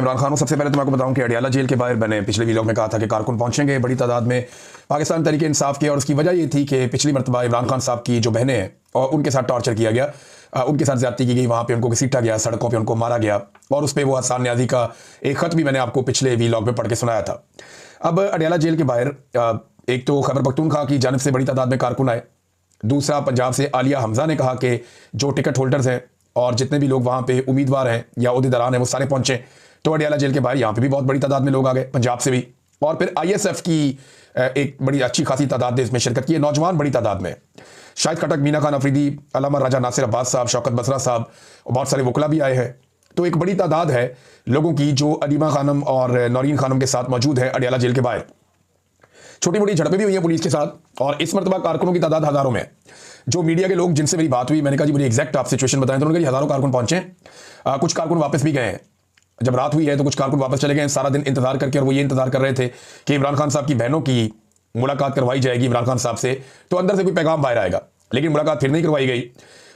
इमरान खान हूं। सबसे पहले तो मैं आपको बताऊं कि अडियाला जेल के बाहर मैंने पिछले वीडियो में कहा था कि कारकुन पहुंचेंगे बड़ी तादाद में पाकिस्तान तहरीक इंसाफ के, और उसकी वजह ये थी कि पिछली मरतबा इमरान खान साहब की जो बहनें हैं और उनके साथ टॉर्चर किया गया, उनके साथ ज्यादती की गई, वहाँ पे उनको घसीटा गया, सड़कों पर उनको मारा गया, और उस पर वो हसन न्याजी का एक खत भी मैंने आपको पिछले वीलॉग में पढ़ के सुनाया था। अब अडियाला जेल के बाहर एक तो खैबर पख्तूनख्वा की जानिब से बड़ी तादाद में कारकुन आए, दूसरा पंजाब से आलिया हमजा ने कहा कि जो टिकट होल्डर्स हैं और जितने भी लोग वहाँ पे उम्मीदवार हैं या ओहदेदारान हैं वो सारे पहुंचे। तो अडियाला जेल के बाहर यहाँ पे भी बहुत बड़ी तादाद में लोग आ गए, पंजाब से भी, और फिर ISF की एक बड़ी अच्छी खासी तादाद ने इसमें शिरकत की है, नौजवान बड़ी तादाद में, शाहिद खटक, मीना खान अफरीदी, अल्लामा राजा नासिर अब्बास साहब, शौकत बसरा साहब, बहुत सारे वकला भी आए हैं। तो एक बड़ी तादाद है लोगों की जो अलीमा खानम और नौरीन खानम के साथ मौजूद है अडियाला जेल के बाहर। छोटी मोटी झड़पें भी हुई हैं पुलिस के साथ, और इस मरतबा कारकुनों की तादाद हज़ारों में। जो मीडिया के लोग जिनसे मेरी बात हुई, मैंने कहा जी मुझे एग्जैक्ट आप सिचुएशन बताएं, तो उन्होंने कहा हज़ारों कारकुन पहुंचे, कुछ कारकुन वापस भी गए हैं। जब रात हुई है तो कुछ कारकुन वापस चले गए हैं सारा दिन इंतजार करके, और वो ये इंतजार कर रहे थे कि इमरान खान साहब की बहनों की मुलाकात करवाई जाएगी इमरान खान साहब से, तो अंदर से कोई पैगाम बाहर आएगा, लेकिन मुलाकात फिर नहीं करवाई गई।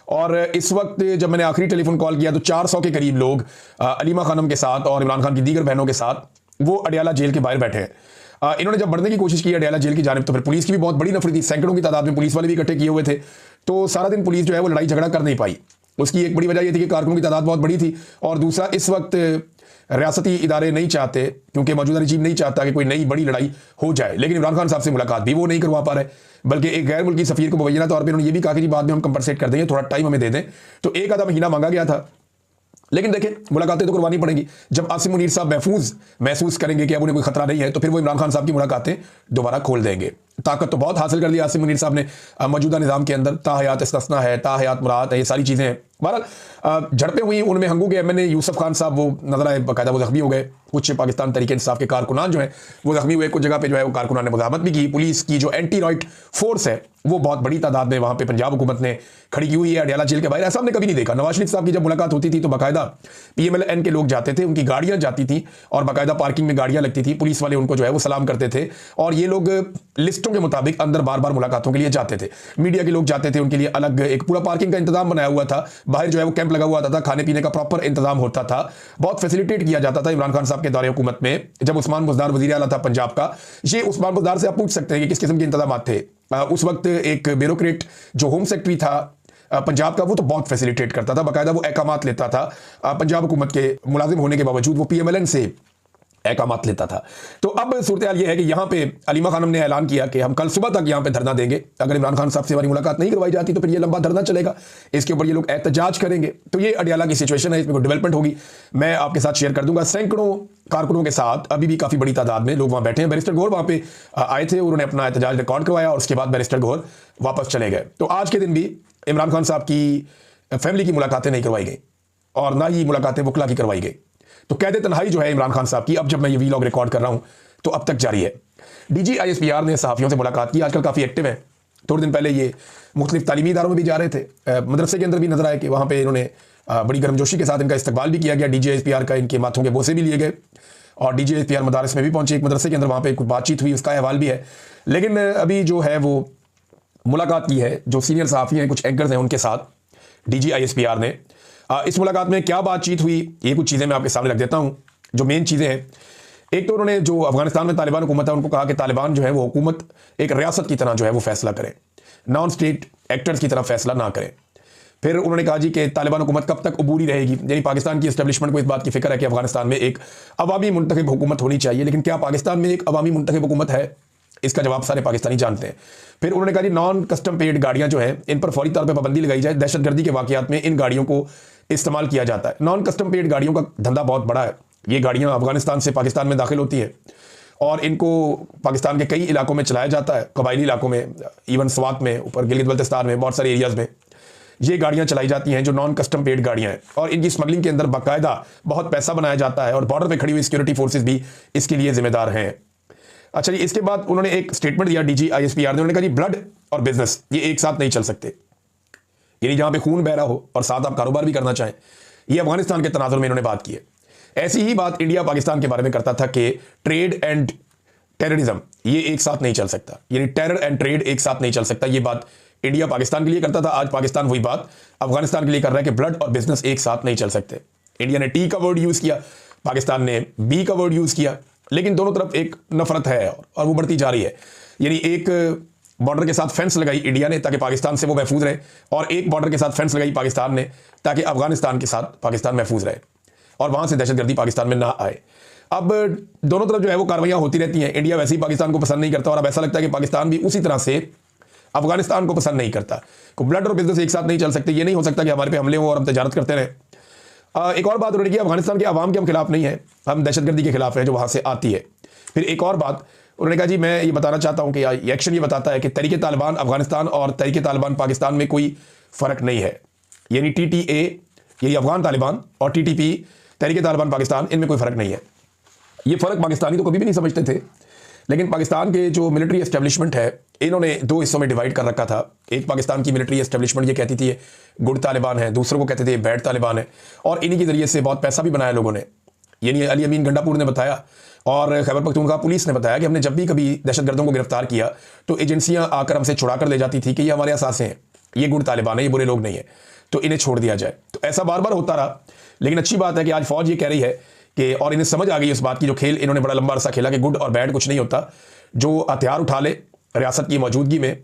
और इस वक्त जब मैंने आखिरी टेलीफोन कॉल किया तो 400 के करीब लोग अलीमा खानम के साथ और इमरान खान की दीगर बहनों के साथ वो अडियाला जेल के बाहर बैठे हैं। इन्होंने जब बढ़ने की कोशिश की अडियाला जेल की जानिब, तो फिर पुलिस की भी बहुत बड़ी नफरत थी, सैकड़ों की तादाद में पुलिस वाले भी इकट्ठे किए हुए थे। तो सारा दिन पुलिस जो है वो लड़ाई झगड़ा कर नहीं पाई। उसकी एक बड़ी वजह यह थी कि कारकुनों की तादाद बहुत बड़ी थी, और दूसरा इस वक्त रियासती इदारे नहीं चाहते, क्योंकि मौजूदा रजीम नहीं चाहता कि कोई नई बड़ी लड़ाई हो जाए। लेकिन इमरान खान साहब से मुलाकात भी वो नहीं करवा पा रहे, बल्कि एक गैर मुल्की सफीर को मुबैना तौर पर उन्होंने ये भी कहा कि बाद में हम कंपनसेट कर देंगे, थोड़ा टाइम हमें दे दें। तो एक आधा महीना मांगा गया था, लेकिन देखें मुलाकातें तो करवानी पड़ेंगी। जब आसिम मुनीर साहब महसूस करेंगे कि अब उन्हें कोई खतरा नहीं है, तो फिर वो इमरान खान साहब की मुलाकातें दोबारा खोल देंगे। ताकत तो बहुत हासिल कर ली आसिम मुनीर साहब ने मौजूदा निज़ाम के अंदर, ताहयात इस्तिस्ना है, ताहयात मुराद है, ये सारी चीज़ें हैं। बहरहाल झड़पें हुई, उनमें हंगू के MNA यूसुफ खान साहब वो नजर आए, बाकायदा वो जख्मी हो गए। कुछ पाकिस्तान तहरीक इंसाफ के कारकुनान जो हैं वो जख्मी हुए, कुछ जगह पे जो है वो कारकुनान ने मुजाहमत भी की। पुलिस की जो एंटी राइट फोर्स है वो बहुत बड़ी तादाद में वहाँ पे पंजाब हुकूमत ने खड़ी की हुई है अडियाला जेल के बाहर। ऐसा हमने कभी नहीं देखा। नवाज शरीफ साहब की जब मुलाकात होती थी तो बाकायदा PMLN के लोग जाते थे, उनकी गाड़ियां जाती थी और बाकायदा पार्किंग में गाड़ियां लगती थी, पुलिस वाले उनको जो है वो सलाम करते थे, और ये लोग लिस्टों के मुताबिक अंदर बार बार मुलाकातों के लिए जाते थे। मीडिया के लोग जाते थे, उनके लिए अलग एक पूरा पार्किंग का इंतजाम बनाया हुआ था, बाहर जो है वो कैंप लगा हुआ था, खाने पीने का प्रॉपर इंतजाम होता था, बहुत फैसिलिटेट किया जाता था इमरान खान साहब के दौरे हुकूमत में। जब उस्मान बुज़दार वज़ीर आला था पंजाब का, ये उस्मान बुज़दार से आप पूछ सकते हैं कि किस किस्म के इंतजाम थे। उस वक्त एक ब्यूरोक्रेट जो होम सेक्रेटरी था पंजाब का, वो तो बहुत फैसिलिटेट करता था, बाकायदा वो अहकामात लेता था। पंजाब हुकूमत के मुलाजिम होने के बावजूद वो PMLN से अहकामात लेता था। तो अब सूरत हाल ये है कि यहाँ पे अलीमा खानम ने ऐलान किया कि हम कल सुबह तक यहाँ पे धरना देंगे, अगर इमरान खान साहब से हमारी मुलाकात नहीं करवाई जाती तो फिर ये लंबा धरना चलेगा, इसके ऊपर ये लोग एहतजाज करेंगे। तो ये अडियाला की सिचुएशन है, इसमें डेवलपमेंट होगी, मैं आपके साथ शेयर कर दूंगा। सैकड़ों कारकुनों के साथ अभी भी काफ़ी बड़ी तादाद में लोग वहाँ बैठे हैं। बैरिस्टर गौहर वहाँ पे आए थे, उन्होंने अपना एहतजाज रिकॉर्ड करवाया और उसके बाद बैरिस्टर गौहर वापस चले गए। तो आज के दिन भी इमरान खान साहब की फैमिली की मुलाकातें नहीं करवाई गई, और ना ही मुलाकातें वकला की करवाई गई। तो कैद तन्हाई जो है इमरान खान साहब की, अब जब मैं ये वीलॉग रिकॉर्ड कर रहा हूं तो अब तक जारी है। DG ISPR ने सहाफ़ियों से मुलाकात की, आजकल काफ़ी एक्टिव है। थोड़े दिन पहले ये मुख्तलिफ तालीमी इदारों में भी जा रहे थे, मदरसे के अंदर भी नजर आए कि वहाँ पे इन्होंने बड़ी गर्मजोशी के साथ इनका इस्तकबाल भी किया गया। DG ISPR का इनके माथों के बोसे भी लिए गए, और DG ISPR मदारस में भी पहुंचे, एक मदरसे के अंदर वहाँ पर कुछ बातचीत हुई, उसका अहवाल भी है। लेकिन अभी जो है वो मुलाकात की है जो सीनियर सहाफ़ी हैं, कुछ एंकर्स हैं, उनके साथ DG ISPR ने। इस मुलाकात में क्या बातचीत हुई, ये कुछ चीज़ें मैं आपके सामने रख देता हूँ, जो मेन चीज़ें हैं। एक तो उन्होंने जो अफगानिस्तान में तालिबान हुकूमत है उनको कहा कि तालिबान जो है वो हुकूमत एक रियासत की तरह जो है वो फैसला करें, नॉन स्टेट एक्टर्स की तरह फैसला ना करें। फिर उन्होंने कहा जी कि तालिबान हुकूमत कब तक अबूरी रहेगी, यानी पाकिस्तान की एस्टेब्लिशमेंट को इस बात की फिक्र है कि अफगानिस्तान में एक अवामी मुंतखब हुकूमत होनी चाहिए, लेकिन क्या पाकिस्तान में एक अवामी मुंतखब हुकूमत है? इसका जवाब सारे पाकिस्तानी जानते हैं। फिर उन्होंने कहा जी नॉन कस्टम पेड गाड़ियाँ जो हैं इन पर फौरी तौर पर पाबंदी लगाई जाए, दहशतगर्दी के वाक़यात में इन गाड़ियों को इस्तेमाल किया जाता है। नॉन कस्टम पेड गाड़ियों का धंधा बहुत बड़ा है, ये गाड़ियाँ अफगानिस्तान से पाकिस्तान में दाखिल होती हैं और इनको पाकिस्तान के कई इलाकों में चलाया जाता है, कबायली इलाकों में, इवन स्वात में, ऊपर गिलगित बल्तिस्तान में, बहुत सारे एरियाज़ में ये गाड़ियाँ चलाई जाती हैं जो नॉन कस्टम पेड गाड़ियाँ हैं, और इनकी स्मगलिंग के अंदर बाकायदा बहुत पैसा बनाया जाता है, और बॉर्डर पर खड़ी हुई सिक्योरिटी फोर्सेज भी इसके लिए जिम्मेदार हैं। अच्छा जी, इसके बाद उन्होंने एक स्टेटमेंट दिया DG ISPR ने, उन्होंने कहा जी ब्लड और बिजनेस ये एक साथ नहीं चल सकते, यानी जहाँ पे खून बह रहा हो और साथ आप कारोबार भी करना चाहें, ये अफगानिस्तान के तनाजुर में इन्होंने बात की है। ऐसी ही बात इंडिया पाकिस्तान के बारे में करता था कि ट्रेड एंड टेररिज्म ये एक साथ नहीं चल सकता, यानी टेरर एंड ट्रेड एक साथ नहीं चल सकता। ये बात इंडिया पाकिस्तान के लिए करता था, आज पाकिस्तान वही बात अफगानिस्तान के लिए कर रहा है कि ब्लड और बिजनेस एक साथ नहीं चल सकते। इंडिया ने टी का वर्ड यूज किया, पाकिस्तान ने बी का वर्ड यूज़ किया, लेकिन दोनों तरफ एक नफरत है और वो बढ़ती जा रही है। यानी एक बॉर्डर के साथ फेंस लगाई इंडिया ने ताकि पाकिस्तान से वो महफूज रहे, और एक बॉर्डर के साथ फेंस लगाई पाकिस्तान ने ताकि अफगानिस्तान के साथ पाकिस्तान महफूज रहे और वहाँ से दहशतगर्दी पाकिस्तान में ना आए। अब दोनों तरफ जो है वो कार्रवाइयाँ होती रहती हैं। इंडिया वैसे ही पाकिस्तान को पसंद नहीं करता, और अब ऐसा लगता है कि पाकिस्तान भी उसी तरह से अफगानिस्तान को पसंद नहीं करता। को ब्लड और बिजनेस एक साथ नहीं चल सकते। ये नहीं हो सकता कि हमारे पे हमले हो और हम तजारत करते रहें। एक और बात उन्होंने की, अफगानिस्तान के अवाम के हम खिलाफ नहीं है, हम दहशतगर्दी के खिलाफ हैं जो वहाँ से आती है। फिर एक और बात उन्होंने कहा, जी मैं ये बताना चाहता हूँ कि ये एक्शन ये बताता है कि तहरीक तालिबान अफगानिस्तान और तहरीक तालिबान पाकिस्तान में कोई फ़र्क नहीं है। यानी TTA यही अफगान तालिबान और TTP तहरीक तालिबान पाकिस्तान, इनमें कोई फ़र्क नहीं है। ये फ़र्क पाकिस्तानी तो कभी भी नहीं समझते थे, लेकिन पाकिस्तान के जो मिलिट्री एस्टेब्लिशमेंट है इन्होंने दो हिस्सों में डिवाइड कर रखा था। एक पाकिस्तान की मिलिट्री एस्टेब्लिशमेंट ये कहती थी गुड तालिबान है, दूसरों को कहते थे बैड तालिबान है, और इन्हीं के ज़रिए से बहुत पैसा भी बनाया लोगों ने। यानी अली अमीन गंडापुर ने बताया और खैबर पख्तूनख्वा पुलिस ने बताया कि हमने जब भी कभी दहशतगर्दों को गिरफ्तार किया तो एजेंसियां आकर हमसे छुड़ा कर ले जाती थी कि ये हमारे असासे हैं, ये गुड तालिबान है, ये बुरे लोग नहीं है, तो इन्हें छोड़ दिया जाए। तो ऐसा बार बार होता रहा। लेकिन अच्छी बात है कि आज फौज ये कह रही है कि, और इन्हें समझ आ गई इस बात की, जो खेल इन्होंने बड़ा लंबा अरसा खेला कि गुड और बैड कुछ नहीं होता, जो हथियार उठा ले रियासत की मौजूदगी में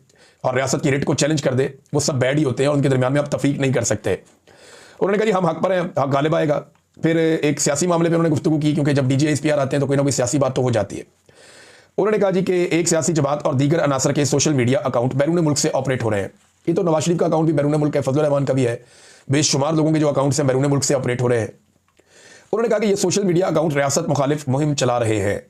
और रियासत की रिट को चैलेंज कर दे, वो सब बैड ही होते हैं और उनके दरमियान में आप तफरीक नहीं कर सकते। उन्होंने कहा जी हम हक पर हैं, हक गालिब आएगा। फिर एक सियासी मामले पे उन्होंने गुफ्तगू की, क्योंकि जब DG ISPR आते हैं तो कोई ना कोई सियासी बात तो हो जाती है। उन्होंने कहा जी कि एक सियासी जमात और दीगर अनासर के सोशल मीडिया अकाउंट बैरून मुल्क से ऑपरेट हो रहे हैं। ये तो नवाज शरीफ का अकाउंट भी बैरून मुल्क है, फजलुर रहमान का भी है, बेशुमार लोगों के जो अकाउंट्स हैं बैरून मुल्क से ऑपरेट हो रहे हैं। उन्होंने कहा कि ये सोशल मीडिया अकाउंट रियासत मुखालिफ मुहिम चला रहे हैं।